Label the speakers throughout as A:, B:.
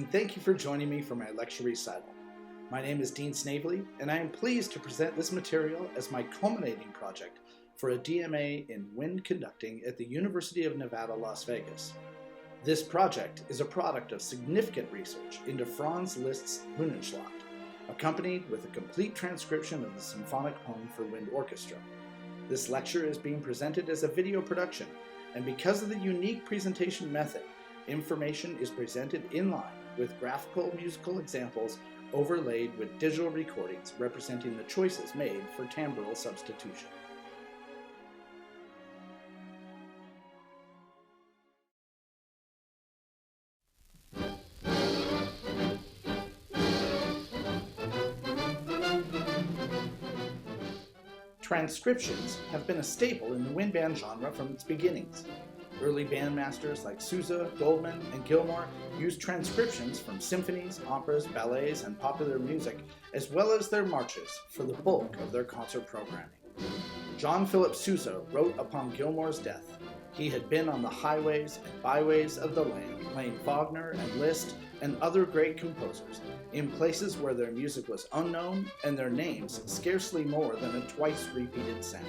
A: and thank you for joining me for my lecture recital. My name is Dean Snavely, and I am pleased to present this material as my culminating project for a DMA in wind conducting at the University of Nevada, Las Vegas. This project is a product of significant research into Franz Liszt's Hunnenschlacht, accompanied with a complete transcription of the symphonic poem for wind orchestra. This lecture is being presented as a video production, and because of the unique presentation method, information is presented in line with graphical musical examples overlaid with digital recordings representing the choices made for timbral substitution. Transcriptions have been a staple in the wind band genre from its beginnings. Early bandmasters like Sousa, Goldman, and Gilmour used transcriptions from symphonies, operas, ballets, and popular music, as well as their marches, for the bulk of their concert programming. John Philip Sousa wrote upon Gilmour's death. He had been on the highways and byways of the land, playing Wagner and Liszt and other great composers, in places where their music was unknown and their names scarcely more than a twice-repeated sound.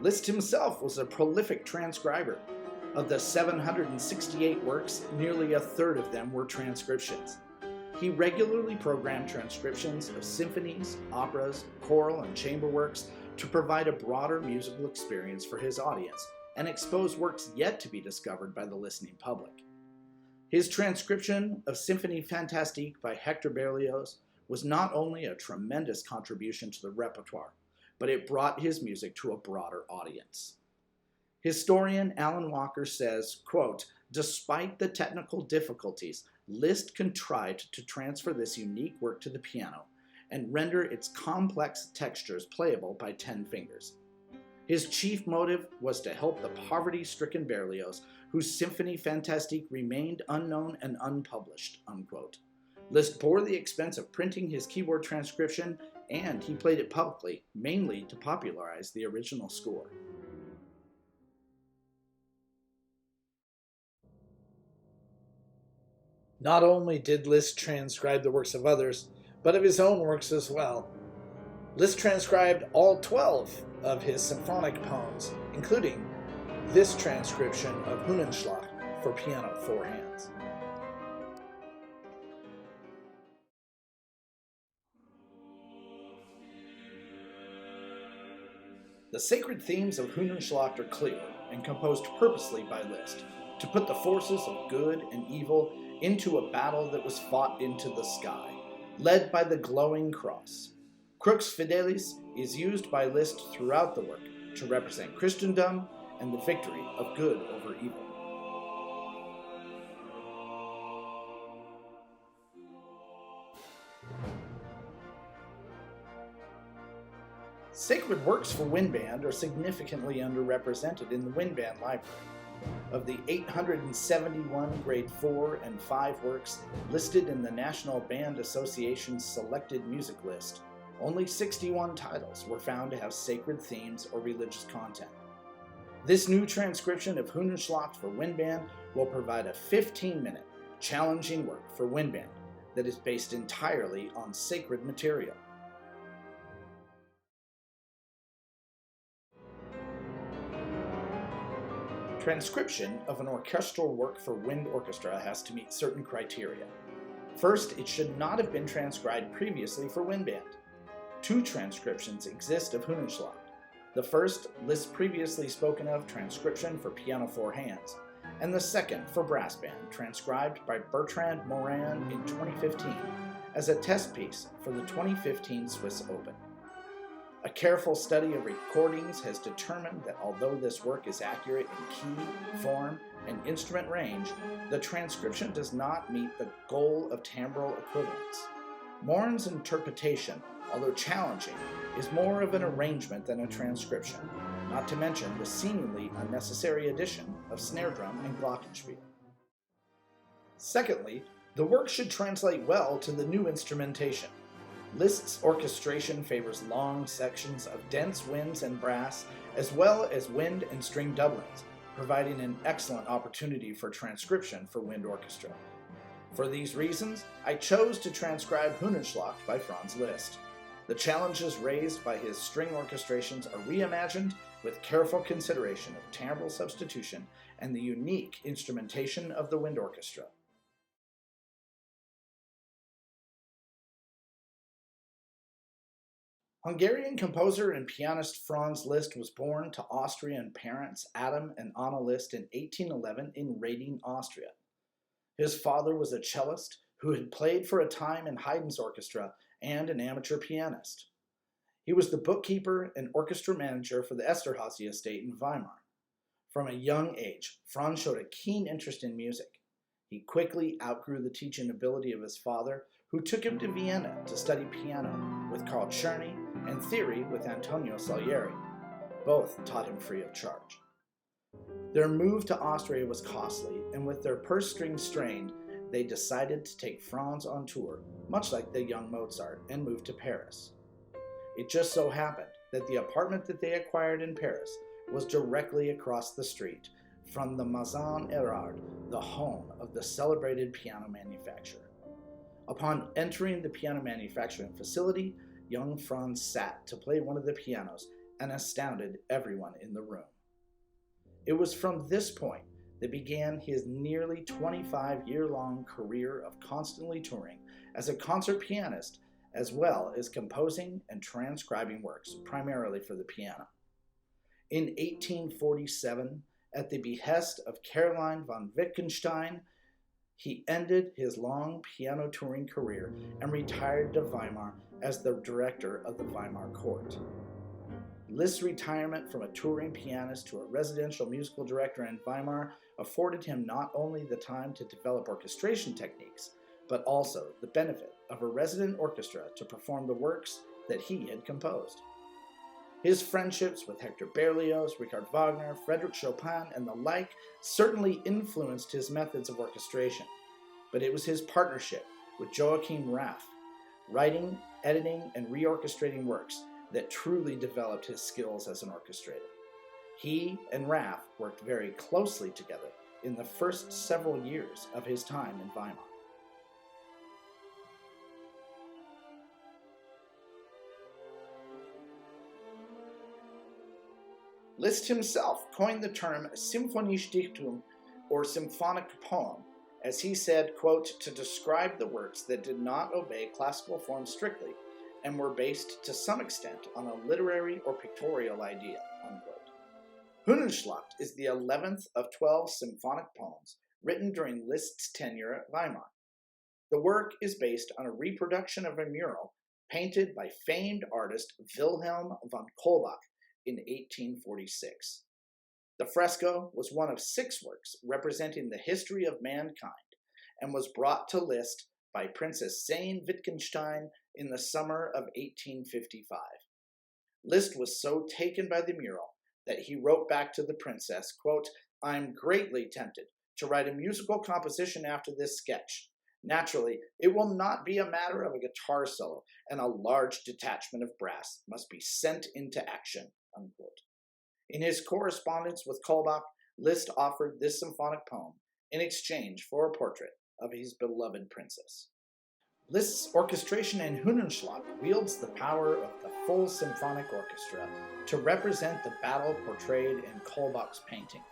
A: Liszt himself was a prolific transcriber. Of the 768 works, nearly a third of them were transcriptions. He regularly programmed transcriptions of symphonies, operas, choral, and chamber works to provide a broader musical experience for his audience and expose works yet to be discovered by the listening public. His transcription of Symphonie Fantastique by Hector Berlioz was not only a tremendous contribution to the repertoire, but it brought his music to a broader audience. Historian Alan Walker says, quote, "Despite the technical difficulties, Liszt contrived to transfer this unique work to the piano and render its complex textures playable by 10 fingers. His chief motive was to help the poverty-stricken Berlioz, whose Symphonie Fantastique remained unknown and unpublished," unquote. Liszt bore the expense of printing his keyboard transcription, and he played it publicly, mainly to popularize the original score. Not only did Liszt transcribe the works of others, but of his own works as well. Liszt transcribed all 12 of his symphonic poems, including this transcription of Hunnenschlacht for piano, 4 hands. The sacred themes of Hunnenschlacht are clear and composed purposely by Liszt to put the forces of good and evil into a battle that was fought into the sky, led by the glowing cross. Crux Fidelis is used by Liszt throughout the work to represent Christendom and the victory of good over evil. Sacred works for wind band are significantly underrepresented in the wind band library. Of the 871 grade 4 and 5 works listed in the National Band Association's selected music list, only 61 titles were found to have sacred themes or religious content. This new transcription of Hunnenschlacht for wind band will provide a 15-minute, challenging work for wind band that is based entirely on sacred material. Transcription of an orchestral work for wind orchestra has to meet certain criteria. First, it should not have been transcribed previously for wind band. 2 transcriptions exist of Hunnenschlacht. The first, Liszt's previously spoken of transcription for piano, 4 hands, and the second for brass band, transcribed by Bertrand Morin in 2015 as a test piece for the 2015 Swiss Open. A careful study of recordings has determined that although this work is accurate in key, form, and instrument range, the transcription does not meet the goal of timbral equivalence. Morin's interpretation, although challenging, is more of an arrangement than a transcription, not to mention the seemingly unnecessary addition of snare drum and glockenspiel. Secondly, The work should translate well to the new instrumentation. Liszt's orchestration favors long sections of dense winds and brass, as well as wind and string doublings, providing an excellent opportunity for transcription for wind orchestra. For these reasons, I chose to transcribe Hunnenschlacht by Franz Liszt. The challenges raised by his string orchestrations are reimagined with careful consideration of timbral substitution and the unique instrumentation of the wind orchestra. Hungarian composer and pianist Franz Liszt was born to Austrian parents Adam and Anna Liszt in 1811 in Rating, Austria. His father was a cellist who had played for a time in Haydn's orchestra and an amateur pianist. He was the bookkeeper and orchestra manager for the Esterházy estate in Weimar. From a young age, Franz showed a keen interest in music. He quickly outgrew the teaching ability of his father, who took him to Vienna to study piano with Carl Czerny and theory with Antonio Salieri. Both taught him free of charge. Their move to Austria was costly, and with their purse strings strained, they decided to take Franz on tour, much like the young Mozart, and move to Paris. It just so happened that the apartment that they acquired in Paris was directly across the street from the Maison Erard, the home of the celebrated piano manufacturer. Upon entering the piano manufacturing facility, young Franz sat to play one of the pianos and astounded everyone in the room. It was from this point that began his nearly 25-year-long career of constantly touring as a concert pianist, as well as composing and transcribing works primarily for the piano. In 1847, at the behest of Caroline von Wittgenstein, he ended his long piano touring career and retired to Weimar as the director of the Weimar court. Liszt's retirement from a touring pianist to a residential musical director in Weimar afforded him not only the time to develop orchestration techniques, but also the benefit of a resident orchestra to perform the works that he had composed. His friendships with Hector Berlioz, Richard Wagner, Frédéric Chopin, and the like certainly influenced his methods of orchestration, but it was his partnership with Joachim Raff, writing, editing, and reorchestrating works that truly developed his skills as an orchestrator. He and Raff worked very closely together in the first several years of his time in Weimar. Liszt himself coined the term Symphonische Dichtung, or symphonic poem, as he said, quote, to describe the works that did not obey classical form strictly and were based to some extent on a literary or pictorial idea, unquote. Hunnenschlacht is the 11th of 12 symphonic poems written during Liszt's tenure at Weimar. The work is based on a reproduction of a mural painted by famed artist Wilhelm von Kaulbach in 1846. The fresco was one of 6 works representing the history of mankind and was brought to Liszt by Princess Sayn Wittgenstein in the summer of 1855. Liszt was so taken by the mural that he wrote back to the princess, quote, "I'm greatly tempted to write a musical composition after this sketch. Naturally, it will not be a matter of a guitar solo, and a large detachment of brass must be sent into action," unquote. In his correspondence with Kaulbach, Liszt offered this symphonic poem in exchange for a portrait of his beloved princess. Liszt's orchestration in Hunnenschlacht wields the power of the full symphonic orchestra to represent the battle portrayed in Kaulbach's painting.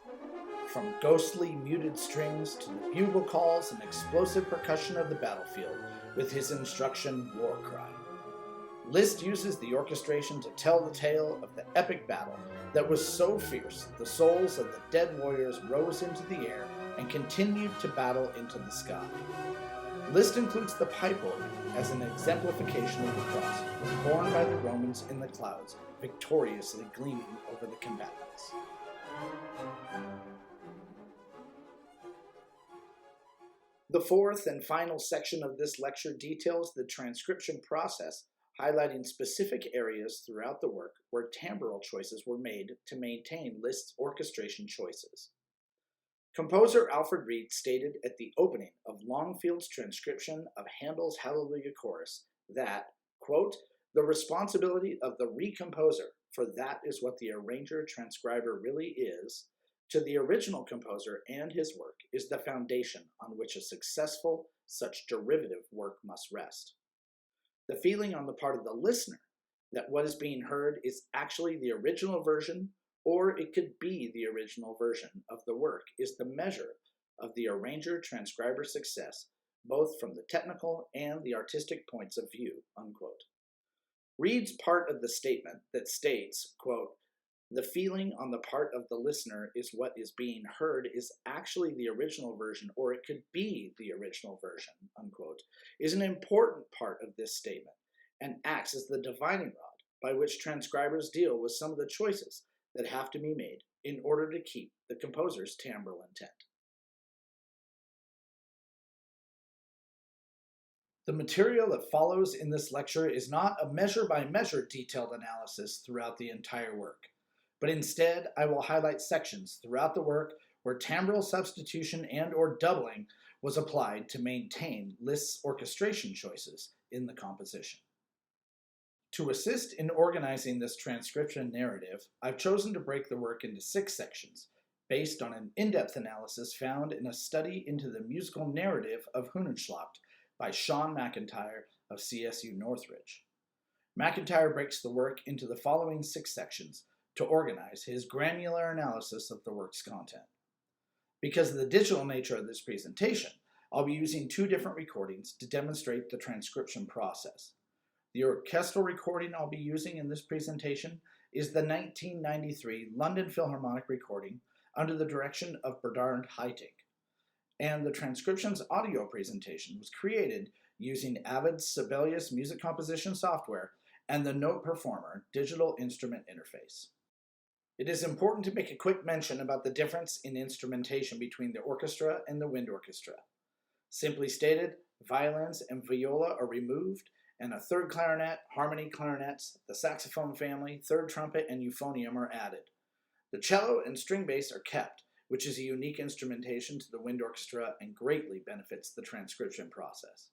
A: From ghostly muted strings to the bugle calls and explosive percussion of the battlefield with his instruction war cry. Liszt uses the orchestration to tell the tale of the epic battle that was so fierce the souls of the dead warriors rose into the air and continued to battle into the sky. Liszt includes the pipe organ as an exemplification of the cross borne by the Romans in the clouds, victoriously gleaming over the combatants. The fourth and final section of this lecture details the transcription process, highlighting specific areas throughout the work where timbral choices were made to maintain Liszt's orchestration choices. Composer Alfred Reed stated at the opening of Longfield's transcription of Handel's Hallelujah Chorus that, quote, "The responsibility of the recomposer, for that is what the arranger-transcriber really is, to the original composer and his work is the foundation on which a successful such derivative work must rest. The feeling on the part of the listener that what is being heard is actually the original version, or it could be the original version of the work, is the measure of the arranger-transcriber success, both from the technical and the artistic points of view," unquote. Reed's part of the statement that states, quote, "The feeling on the part of the listener is what is being heard is actually the original version, or it could be the original version," unquote, is an important part of this statement and acts as the dividing rod by which transcribers deal with some of the choices that have to be made in order to keep the composer's timbral intent. The material that follows in this lecture is not a measure-by-measure detailed analysis throughout the entire work, but instead I will highlight sections throughout the work where timbral substitution and or doubling was applied to maintain Liszt's orchestration choices in the composition. To assist in organizing this transcription narrative, I've chosen to break the work into 6 sections, based on an in-depth analysis found in a study into the musical narrative of Hunnenschlacht by Sean McIntyre of CSU Northridge. McIntyre breaks the work into the following 6 sections to organize his granular analysis of the work's content. Because of the digital nature of this presentation, I'll be using 2 different recordings to demonstrate the transcription process. The orchestral recording I'll be using in this presentation is the 1993 London Philharmonic recording under the direction of Bernard Haitink, and the transcription's audio presentation was created using Avid's Sibelius music composition software and the Note Performer digital instrument interface. It is important to make a quick mention about the difference in instrumentation between the orchestra and the wind orchestra. Simply stated, violins and viola are removed, and a third clarinet, harmony clarinets, the saxophone family, third trumpet, and euphonium are added. The cello and string bass are kept, which is a unique instrumentation to the wind orchestra and greatly benefits the transcription process.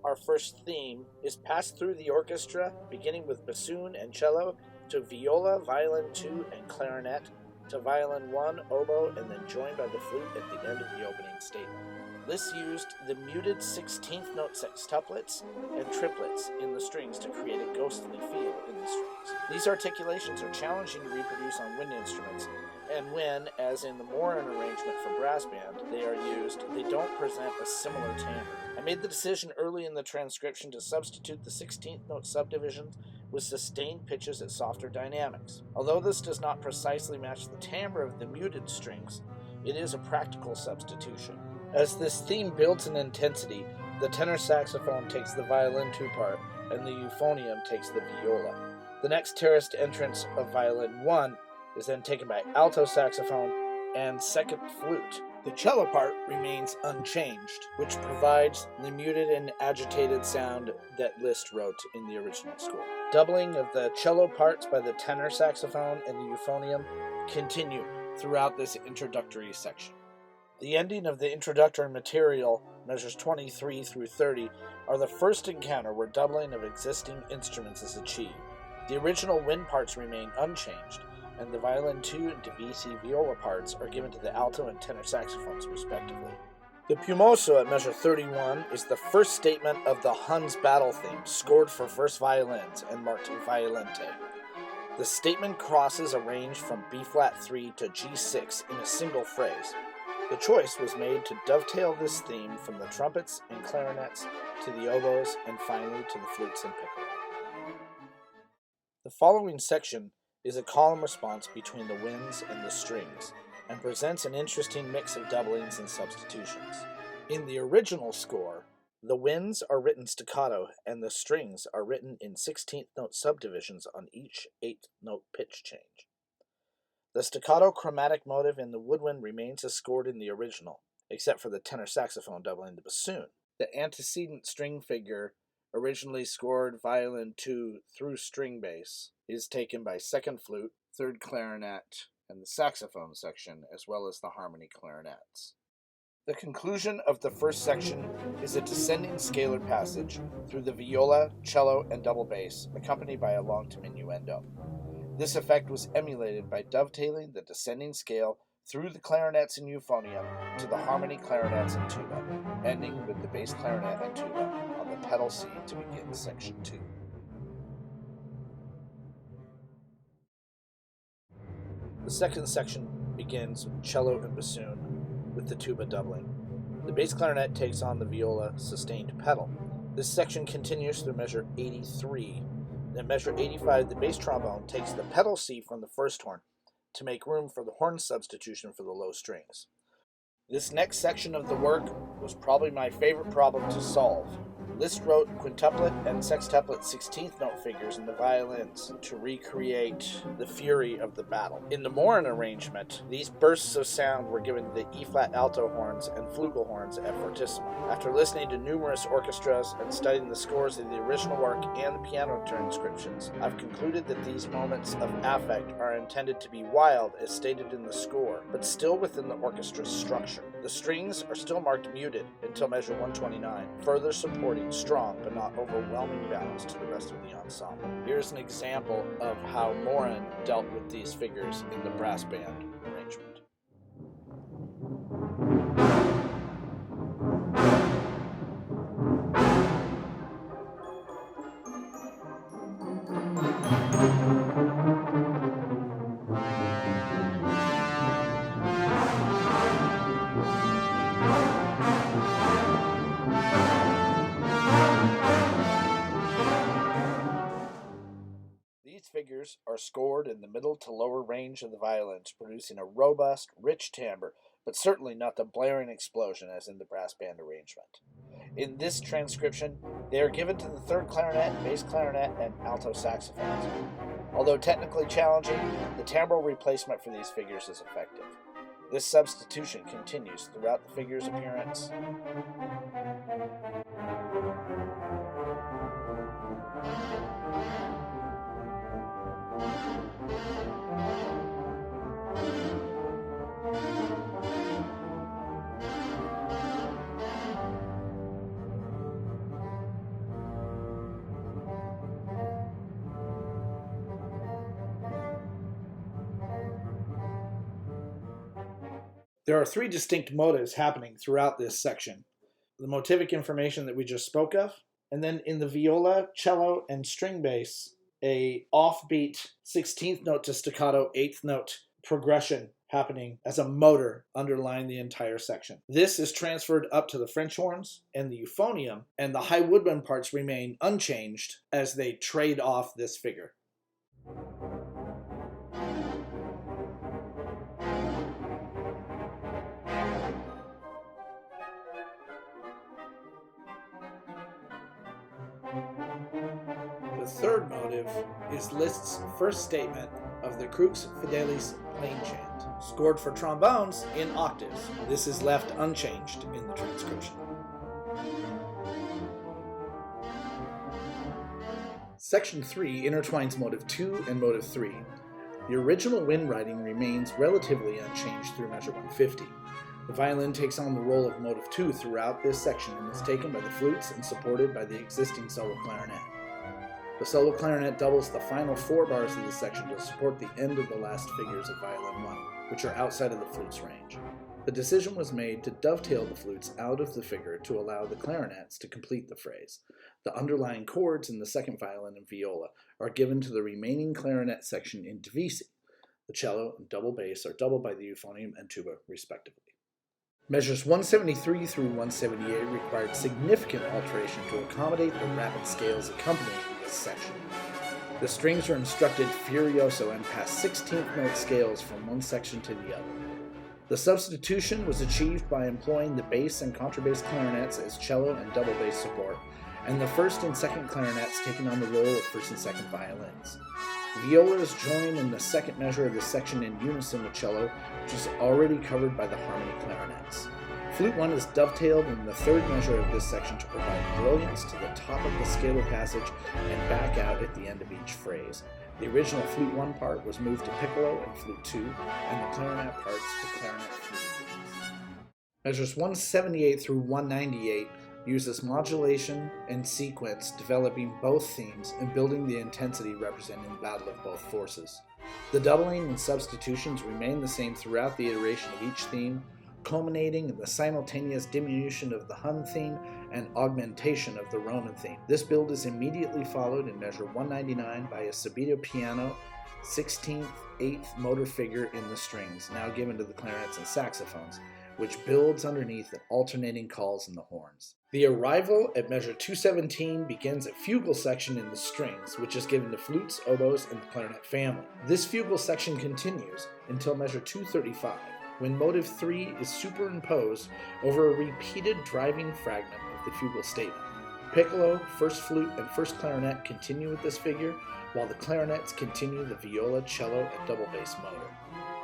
A: Our first theme is passed through the orchestra, beginning with bassoon and cello, to viola, violin 2, and clarinet, to violin 1, oboe, and then joined by the flute at the end of the opening statement. Liszt used the muted 16th note sextuplets and triplets in the strings to create a ghostly feel in the strings. These articulations are challenging to reproduce on wind instruments, and when, as in the Morin arrangement for brass band, they are used, they don't present a similar timbre. I made the decision early in the transcription to substitute the 16th note subdivisions with sustained pitches at softer dynamics. Although this does not precisely match the timbre of the muted strings, it is a practical substitution. As this theme builds in intensity, the tenor saxophone takes the violin 2 part, and the euphonium takes the viola. The next terraced entrance of violin 1 is then taken by alto saxophone and second flute. The cello part remains unchanged, which provides the muted and agitated sound that Liszt wrote in the original score. Doubling of the cello parts by the tenor saxophone and the euphonium continue throughout this introductory section. The ending of the introductory material, measures 23 through 30, are the first encounter where doubling of existing instruments is achieved. The original wind parts remain unchanged, and the violin 2 and divisi viola parts are given to the alto and tenor saxophones respectively. The Pumoso at measure 31 is the first statement of the Hunn's battle theme, scored for first violins and marked violente. The statement crosses a range from B-flat 3 to G6 in a single phrase. The choice was made to dovetail this theme from the trumpets and clarinets to the oboes and finally to the flutes and piccolo. The following section is a column response between the winds and the strings and presents an interesting mix of doublings and substitutions. In the original score, the winds are written staccato and the strings are written in 16th note subdivisions on each 8th note pitch change. The staccato chromatic motive in the woodwind remains as scored in the original, except for the tenor saxophone doubling the bassoon. The antecedent string figure, originally scored violin 2 through string bass, is taken by second flute, third clarinet, and the saxophone section, as well as the harmony clarinets. The conclusion of the first section is a descending scalar passage through the viola, cello, and double bass, accompanied by a long diminuendo. This effect was emulated by dovetailing the descending scale through the clarinets and euphonium to the harmony clarinets and tuba, ending with the bass clarinet and tuba on the pedal C to begin section 2. The second section begins with cello and bassoon, with the tuba doubling. The bass clarinet takes on the viola sustained pedal. This section continues through measure 83. In measure 85, the bass trombone takes the pedal C from the first horn to make room for the horn substitution for the low strings. This next section of the work was probably my favorite problem to solve. Liszt wrote quintuplet and sextuplet 16th note figures in the violins to recreate the fury of the battle. In the Morin arrangement, these bursts of sound were given to the E-flat alto horns and flugelhorns at fortissimo. After listening to numerous orchestras and studying the scores of the original work and the piano transcriptions, I've concluded that these moments of affect are intended to be wild as stated in the score, but still within the orchestra's structure. The strings are still marked muted until measure 129, further supporting strong but not overwhelming balance to the rest of the ensemble. Here's an example of how Morin dealt with these figures in the brass band arrangement. Figures are scored in the middle to lower range of the violins, producing a robust, rich timbre, but certainly not the blaring explosion as in the brass band arrangement. In this transcription, they are given to the third clarinet, bass clarinet, and alto saxophones. Although technically challenging, the timbral replacement for these figures is effective. This substitution continues throughout the figure's appearance. There are three distinct motives happening throughout this section. The motivic information that we just spoke of, and then in the viola, cello, and string bass, a offbeat 16th note to staccato 8th note progression happening as a motor underlying the entire section. This is transferred up to the French horns and the euphonium, and the high woodwind parts remain unchanged as they trade off this figure. The third motive is Liszt's first statement of the Crux Fidelis plain chant, scored for trombones in octaves. This is left unchanged in the transcription. Section 3 intertwines motive 2 and motive 3. The original wind writing remains relatively unchanged through measure 150. The violin takes on the role of motive 2 throughout this section and is taken by the flutes and supported by the existing solo clarinet. The solo clarinet doubles the final 4 bars of the section to support the end of the last figures of violin 1, which are outside of the flute's range. The decision was made to dovetail the flutes out of the figure to allow the clarinets to complete the phrase. The underlying chords in the second violin and viola are given to the remaining clarinet section in divisi. The cello and double bass are doubled by the euphonium and tuba, respectively. Measures 173 through 178 required significant alteration to accommodate the rapid scales accompanying this section. The strings are instructed furioso and pass 16th note scales from one section to the other. The substitution was achieved by employing the bass and contrabass clarinets as cello and double bass support, and the first and second clarinets taking on the role of first and second violins. Violas join in the second measure of the section in unison with cello, which is already covered by the harmony clarinets. Flute 1 is dovetailed in the third measure of this section to provide brilliance to the top of the scalar passage and back out at the end of each phrase. The original Flute 1 part was moved to piccolo and Flute 2, and the clarinet parts to clarinet 3. Measures 178 through 198 uses modulation and sequence, developing both themes and building the intensity representing the battle of both forces. The doubling and substitutions remain the same throughout the iteration of each theme, culminating in the simultaneous diminution of the Hun theme and augmentation of the Roman theme. This build is immediately followed in measure 199 by a subito piano 16th, 8th motor figure in the strings, now given to the clarinets and saxophones, which builds underneath and alternating calls in the horns. The arrival at measure 217 begins a fugal section in the strings, which is given to flutes, oboes, and the clarinet family. This fugal section continues until measure 235, when motive 3 is superimposed over a repeated driving fragment of the fugal statement. Piccolo, first flute, and first clarinet continue with this figure, while the clarinets continue the viola, cello, and double bass motor.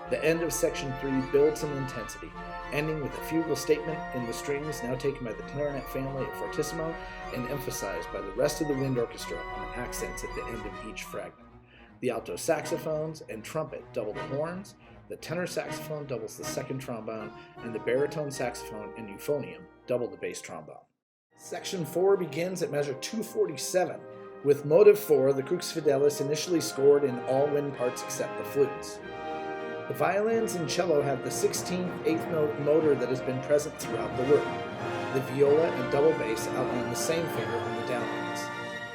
A: The end of section 3 builds in intensity, ending with a fugal statement in the strings now taken by the clarinet family at fortissimo and emphasized by the rest of the wind orchestra on accents at the end of each fragment. The alto saxophones and trumpet double the horns, the tenor saxophone doubles the second trombone, and the baritone saxophone and euphonium double the bass trombone. Section 4 begins at measure 247, with motive 4, the crux fidelis, initially scored in all wind parts except the flutes. The violins and cello have the 16th, 8th note motor that has been present throughout the work. The viola and double bass outline the same figure in the downlines.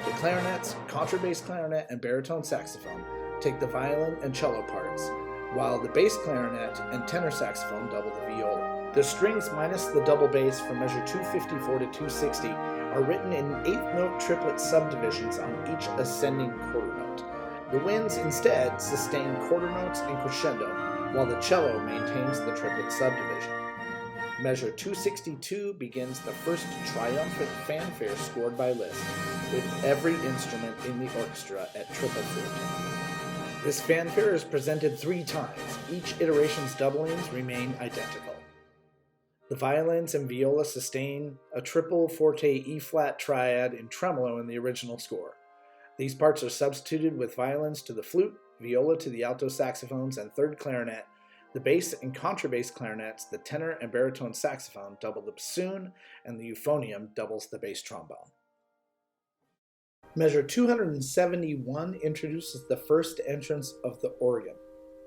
A: The clarinets, contrabass clarinet, and baritone saxophone take the violin and cello parts, while the bass clarinet and tenor saxophone double the viola. The strings minus the double bass from measure 254 to 260 are written in 8th note triplet subdivisions on each ascending quarter note. The winds instead sustain quarter notes and crescendo, while the cello maintains the triplet subdivision. Measure 262 begins the first triumphant fanfare scored by Liszt, with every instrument in the orchestra at triple forte. This fanfare is presented 3 times. Each iteration's doublings remain identical. The violins and viola sustain a triple forte E-flat triad in tremolo in the original score. These parts are substituted with violins to the flute, viola to the alto saxophones and third clarinet, the bass and contrabass clarinets, the tenor and baritone saxophone double the bassoon, and the euphonium doubles the bass trombone. Measure 271 introduces the first entrance of the organ.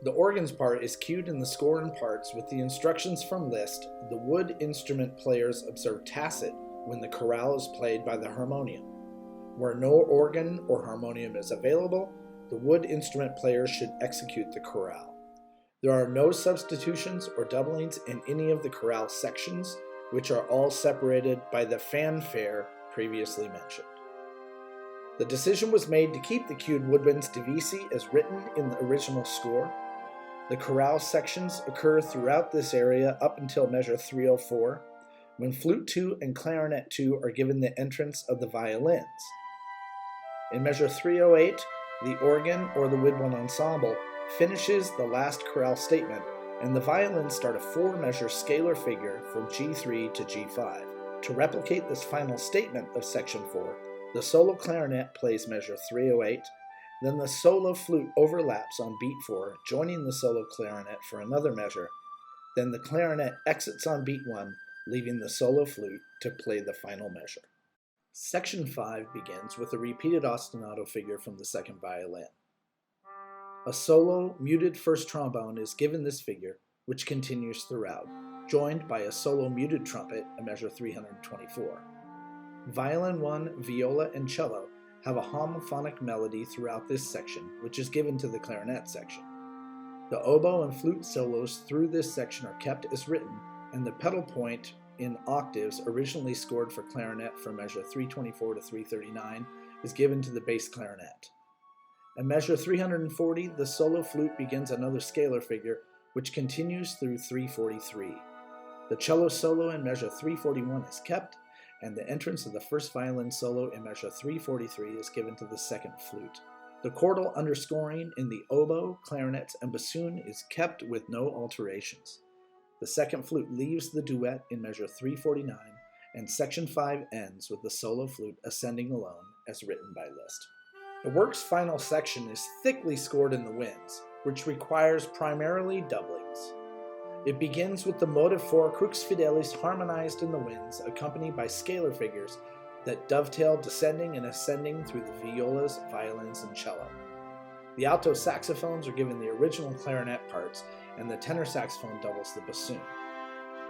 A: The organ's part is cued in the score and parts with the instructions from Liszt. The wood instrument players observe tacit when the chorale is played by the harmonium. Where no organ or harmonium is available, the wood instrument players should execute the chorale. There are no substitutions or doublings in any of the chorale sections, which are all separated by the fanfare previously mentioned. The decision was made to keep the cued woodwinds divisi as written in the original score. The chorale sections occur throughout this area up until measure 304, when flute 2 and clarinet 2 are given the entrance of the violins. In measure 308, the organ or the woodwind ensemble finishes the last chorale statement, and the violins start a 4-measure scalar figure from G3 to G5. To replicate this final statement of section 4, the solo clarinet plays measure 308, then the solo flute overlaps on beat 4, joining the solo clarinet for another measure, then the clarinet exits on beat 1, leaving the solo flute to play the final measure. Section 5 begins with a repeated ostinato figure from the second violin. A solo, muted first trombone is given this figure, which continues throughout, joined by a solo muted trumpet, a measure 324. Violin 1, viola, and cello have a homophonic melody throughout this section, which is given to the clarinet section. The oboe and flute solos through this section are kept as written, and the pedal point in octaves originally scored for clarinet from measure 324 to 339 is given to the bass clarinet. At measure 340, the solo flute begins another scalar figure, which continues through 343. The cello solo in measure 341 is kept, and the entrance of the first violin solo in measure 343 is given to the second flute. The chordal underscoring in the oboe, clarinets, and bassoon is kept with no alterations. The second flute leaves the duet in measure 349, and section 5 ends with the solo flute ascending alone as written by Liszt. The work's final section is thickly scored in the winds, which requires primarily doublings. It begins with the motive 4 crux fidelis harmonized in the winds, accompanied by scalar figures that dovetail descending and ascending through the violas, violins, and cello. The alto saxophones are given the original clarinet parts, and the tenor saxophone doubles the bassoon.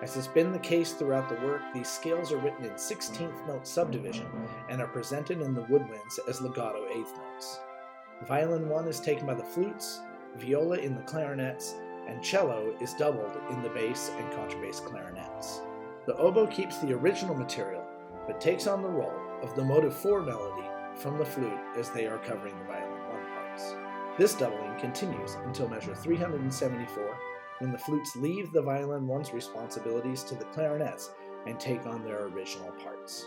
A: As has been the case throughout the work, these scales are written in 16th note subdivision and are presented in the woodwinds as legato 8th notes. Violin 1 is taken by the flutes, viola in the clarinets, and cello is doubled in the bass and contrabass clarinets. The oboe keeps the original material, but takes on the role of the motive 4 melody from the flute as they are covering the violin 1 parts. This doubling continues until measure 374, when the flutes leave the violin 1's responsibilities to the clarinets and take on their original parts.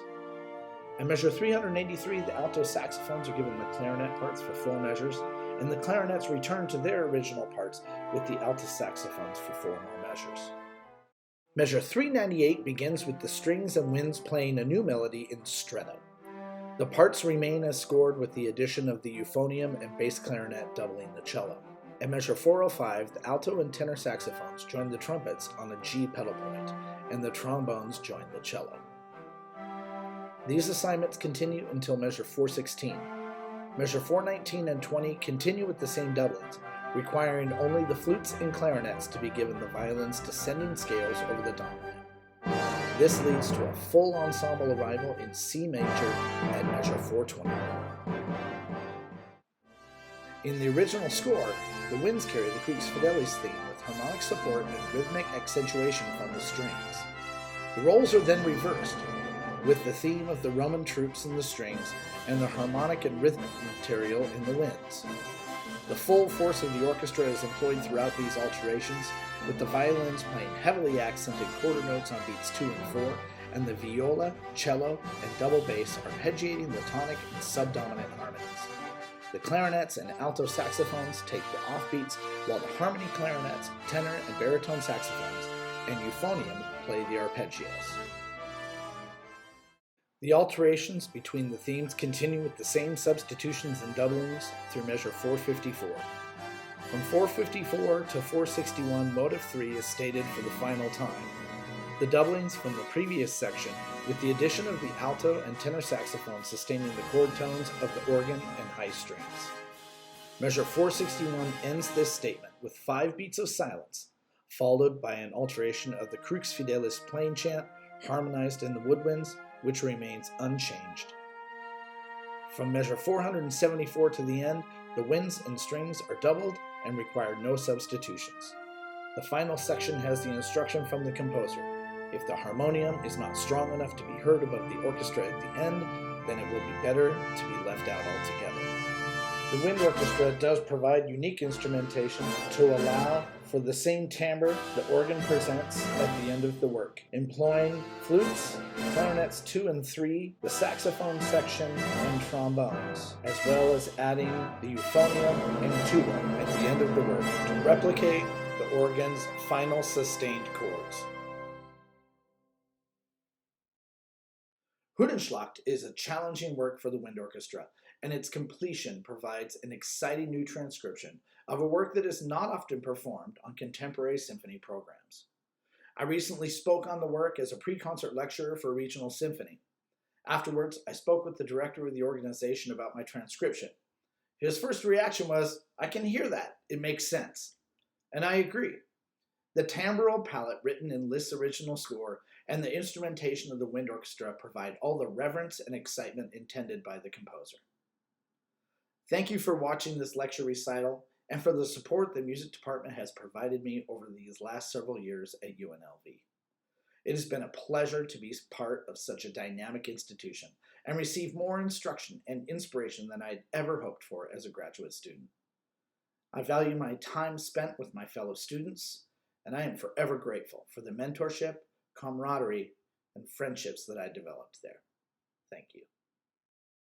A: At measure 383, the alto saxophones are given the clarinet parts for 4 measures, and the clarinets return to their original parts with the alto saxophones for 4 more measures. Measure 398 begins with the strings and winds playing a new melody in stretto. The parts remain as scored with the addition of the euphonium and bass clarinet doubling the cello. At measure 405, the alto and tenor saxophones join the trumpets on a G pedal point, and the trombones join the cello. These assignments continue until measure 416. Measure 419 and 20 continue with the same doublings, requiring only the flutes and clarinets to be given the violin's descending scales over the dominant. This leads to a full ensemble arrival in C major at measure 421. In the original score, the winds carry the crux fidelis theme with harmonic support and rhythmic accentuation from the strings. The roles are then reversed, with the theme of the Roman troops in the strings and the harmonic and rhythmic material in the winds. The full force of the orchestra is employed throughout these alterations, with the violins playing heavily accented quarter notes on beats 2 and 4, and the viola, cello, and double bass arpeggiating the tonic and subdominant harmonies. The clarinets and alto saxophones take the offbeats, while the harmony clarinets, tenor and baritone saxophones, and euphonium play the arpeggios. The alterations between the themes continue with the same substitutions and doublings through measure 454. From 454 to 461, motive 3 is stated for the final time. The doublings from the previous section, with the addition of the alto and tenor saxophone sustaining the chord tones of the organ and high strings. Measure 461 ends this statement with 5 beats of silence, followed by an alteration of the crux fidelis plain chant harmonized in the woodwinds, which remains unchanged. From measure 474 to the end, the winds and strings are doubled and require no substitutions. The final section has the instruction from the composer. If the harmonium is not strong enough to be heard above the orchestra at the end, then it will be better to be left out altogether. The wind orchestra does provide unique instrumentation to allow for the same timbre the organ presents at the end of the work, employing flutes, clarinets 2 and 3, the saxophone section, and trombones, as well as adding the euphonium and tuba at the end of the work to replicate the organ's final sustained chords. Hunnenschlacht is a challenging work for the wind orchestra, and its completion provides an exciting new transcription of a work that is not often performed on contemporary symphony programs. I recently spoke on the work as a pre-concert lecturer for a regional symphony. Afterwards, I spoke with the director of the organization about my transcription. His first reaction was, "I can hear that. It makes sense." And I agree. The timbral palette written in Liszt's original score and the instrumentation of the wind orchestra provide all the reverence and excitement intended by the composer. Thank you for watching this lecture recital and for the support the music department has provided me over these last several years at UNLV. It has been a pleasure to be part of such a dynamic institution and receive more instruction and inspiration than I'd ever hoped for as a graduate student. I value my time spent with my fellow students, and I am forever grateful for the mentorship, camaraderie, and friendships that I developed there. Thank you.